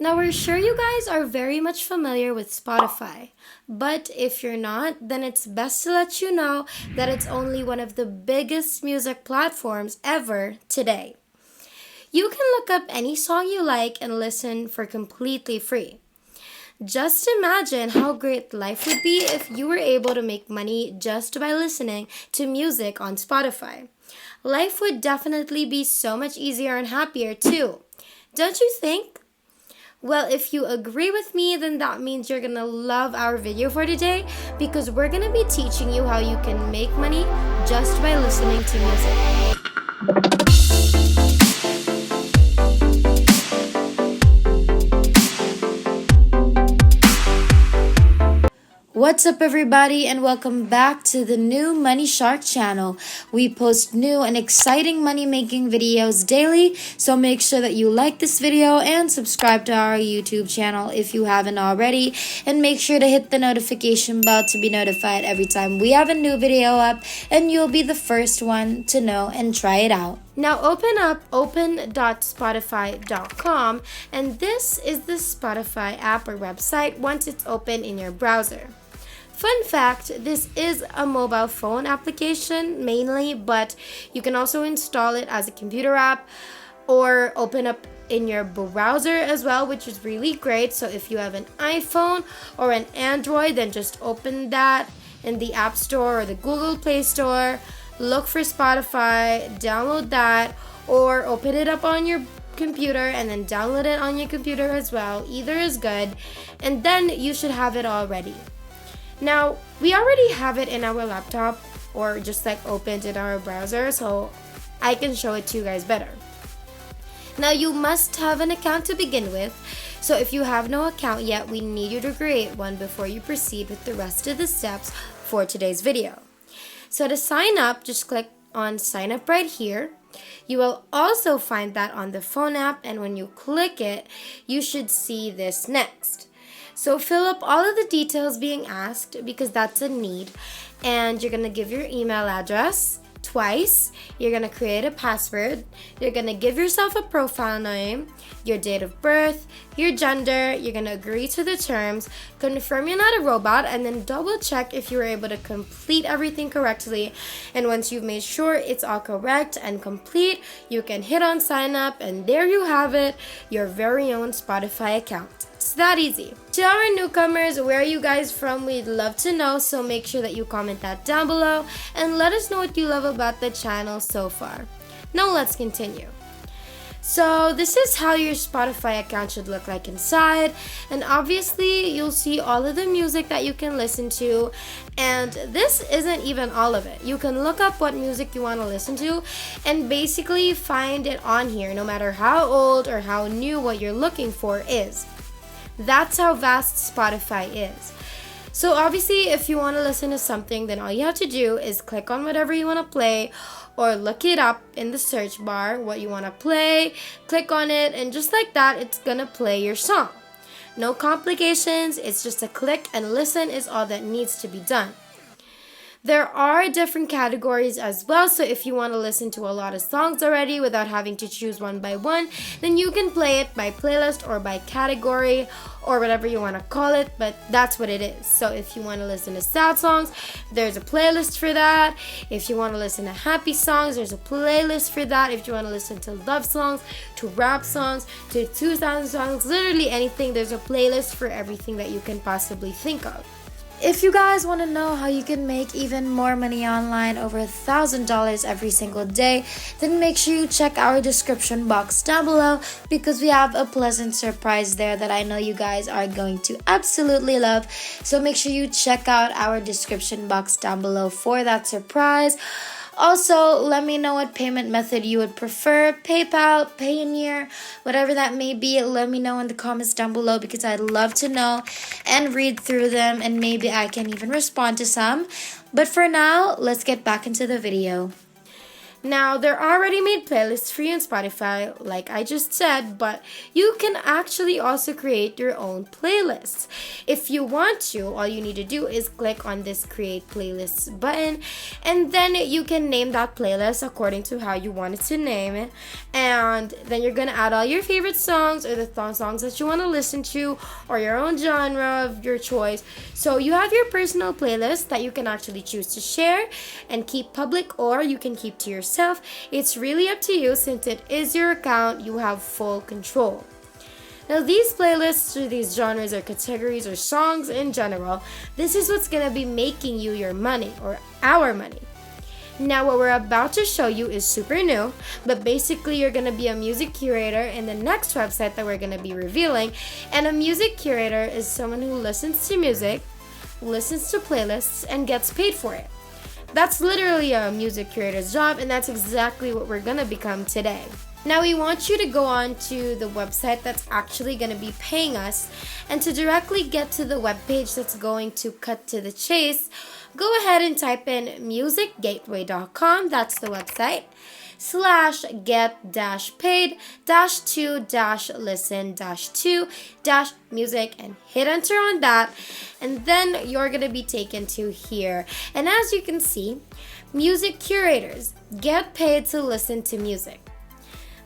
Now, we're sure you guys are very much familiar with Spotify, but if you're not, then it's best to let you know that it's only one of the biggest music platforms ever today. You can look up any song you like and listen for completely free. Just imagine how great life would be if you were able to make money just by listening to music on Spotify. Life would definitely be so much easier and happier too. Don't you think? Well, if you agree with me, then that means you're gonna love our video for today because we're gonna be teaching you how you can make money just by listening to music. What's up, everybody, and welcome back to the new Money Shark channel. We post new and exciting money making videos daily, so make sure that you like this video and subscribe to our YouTube channel if you haven't already. And make sure to hit the notification bell to be notified every time we have a new video up, and you'll be the first one to know and try it out. Now open up open.spotify.com, and this is the Spotify app or website once it's open in your browser. Fun fact, this is a mobile phone application mainly, but you can also install it as a computer app or open up in your browser as well, which is really great. So if you have an iPhone or an Android, then just open that in the App Store or the Google Play Store. Look for Spotify, download that, or open it up on your computer and then download it on your computer as well. Either is good, and then you should have it already. Now, we already have it in our laptop or just like opened in our browser, so I can show it to you guys better. Now, you must have an account to begin with, so if you have no account yet, we need you to create one before you proceed with the rest of the steps for today's video. So to sign up, just click on sign up right here. You will also find that on the phone app, and when you click it, you should see this next. So fill up all of the details being asked because that's a need, and you're gonna give your email address twice. You're gonna create a password. You're gonna give yourself a profile name, your date of birth, your gender. You're gonna agree to the terms, confirm you're not a robot, and then double check if you were able to complete everything correctly. And once you've made sure it's all correct and complete, you can hit on sign up, and there you have it, your very own Spotify account. It's that easy. To our newcomers, where are you guys from? We'd love to know, so make sure that you comment that down below and let us know what you love about the channel so far. Now let's continue. So this is how your Spotify account should look like inside, and obviously you'll see all of the music that you can listen to, and this isn't even all of it. You can look up what music you want to listen to and basically find it on here, no matter how old or how new what you're looking for is. That's how vast Spotify is. So obviously, if you want to listen to something, then all you have to do is click on whatever you want to play or look it up in the search bar, what you want to play, click on it, and just like that, it's gonna play your song. No complications, it's just a click and listen is all that needs to be done. There are different categories as well, so if you want to listen to a lot of songs already without having to choose one by one, then you can play it by playlist or by category or whatever you want to call it, but that's what it is. So if you want to listen to sad songs, there's a playlist for that. If you want to listen to happy songs, there's a playlist for that. If you want to listen to love songs, to rap songs, to 2000 songs, literally anything, there's a playlist for everything that you can possibly think of. If you guys want to know how you can make even more money online, over $1,000 every single day, then make sure you check our description box down below because we have a pleasant surprise there that I know you guys are going to absolutely love. So make sure you check out our description box down below for that surprise. Also, let me know what payment method you would prefer, PayPal, Payoneer, whatever that may be. Let me know in the comments down below because I'd love to know and read through them, and maybe I can even respond to some. But for now, let's get back into the video. Now, there are already-made playlists for you on Spotify, like I just said, but you can actually also create your own playlists. If you want to, all you need to do is click on this Create Playlists button, and then you can name that playlist according to how you want it to name it. And then you're gonna add all your favorite songs or the songs that you want to listen to, or your own genre of your choice. So you have your personal playlist that you can actually choose to share and keep public, or you can keep to yourself. It's really up to you. Since it is your account, you have full control. Now, these playlists or these genres or categories or songs in general, this is what's gonna be making you your money or our money. Now, what we're about to show you is super new, but basically you're gonna be a music curator in the next website that we're gonna be revealing. And a music curator is someone who listens to music, listens to playlists, and gets paid for it. That's literally a music curator's job, and that's exactly what we're gonna become today. Now, we want you to go on to the website that's actually going to be paying us, and to directly get to the webpage that's going to cut to the chase, go ahead and type in musicgateway.com, that's the website, /get-paid-to-listen-to-music, and hit enter on that, and then you're going to be taken to here. And as you can see, music curators get paid to listen to music.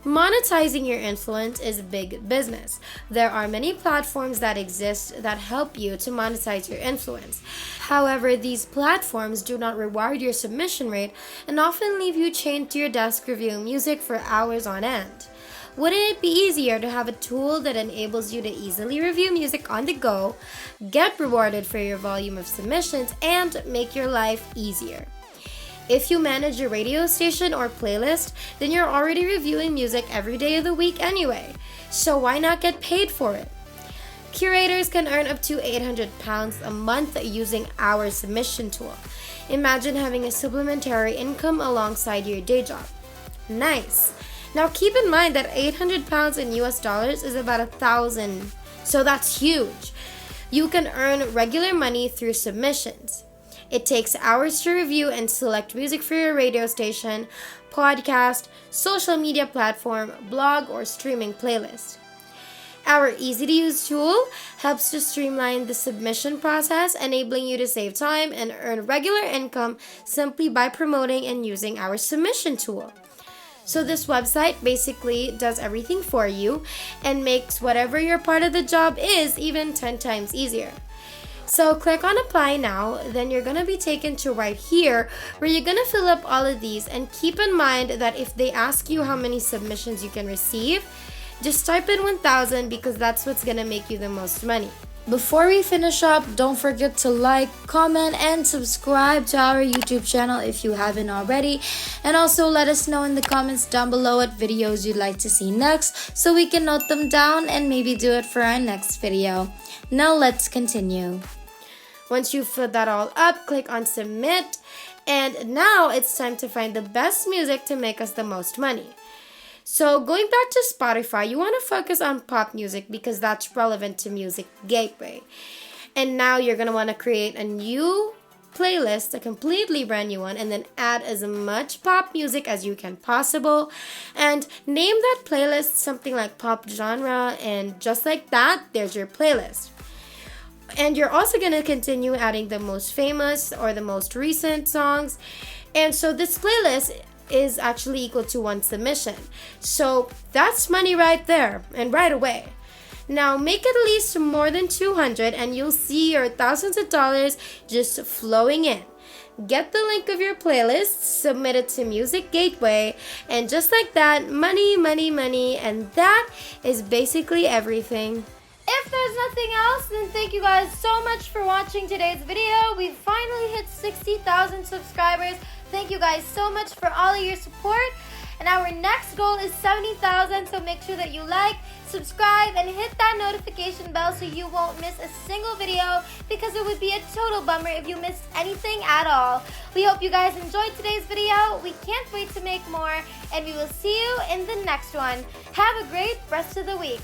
Monetizing your influence is big business. There are many platforms that exist that help you to monetize your influence. However, these platforms do not reward your submission rate and often leave you chained to your desk reviewing music for hours on end. Wouldn't it be easier to have a tool that enables you to easily review music on the go, get rewarded for your volume of submissions, and make your life easier? If you manage a radio station or playlist, then you're already reviewing music every day of the week anyway, so why not get paid for it? Curators can earn up to £800 a month using our submission tool. Imagine having a supplementary income alongside your day job. Nice! Now keep in mind that £800 in US dollars is about $1,000, so that's huge. You can earn regular money through submissions. It takes hours to review and select music for your radio station, podcast, social media platform, blog, or streaming playlist. Our easy-to-use tool helps to streamline the submission process, enabling you to save time and earn regular income simply by promoting and using our submission tool. So this website basically does everything for you and makes whatever your part of the job is even 10 times easier. So click on apply now, then you're going to be taken to right here where you're going to fill up all of these, and keep in mind that if they ask you how many submissions you can receive, just type in 1,000 because that's what's going to make you the most money. Before we finish up, don't forget to like, comment, and subscribe to our YouTube channel if you haven't already. And also let us know in the comments down below what videos you'd like to see next so we can note them down and maybe do it for our next video. Now let's continue. Once you've filled that all up, click on submit. And now it's time to find the best music to make us the most money. So going back to Spotify, you want to focus on pop music because that's relevant to Music Gateway. And now you're going to want to create a new playlist, a completely brand new one, and then add as much pop music as you can possible. And name that playlist something like pop genre, and just like that, there's your playlist. And you're also going to continue adding the most famous or the most recent songs. And so this playlist is actually equal to one submission. So that's money right there and right away. Now make at least more than 200 and you'll see your thousands of dollars just flowing in. Get the link of your playlist, submit it to Music Gateway, and just like that, money, money, money, and that is basically everything. If there's nothing else, then thank you guys so much for watching today's video. We've finally hit 60,000 subscribers. Thank you guys so much for all of your support. And our next goal is 70,000, so make sure that you like, subscribe, and hit that notification bell so you won't miss a single video, because it would be a total bummer if you missed anything at all. We hope you guys enjoyed today's video. We can't wait to make more, and we will see you in the next one. Have a great rest of the week.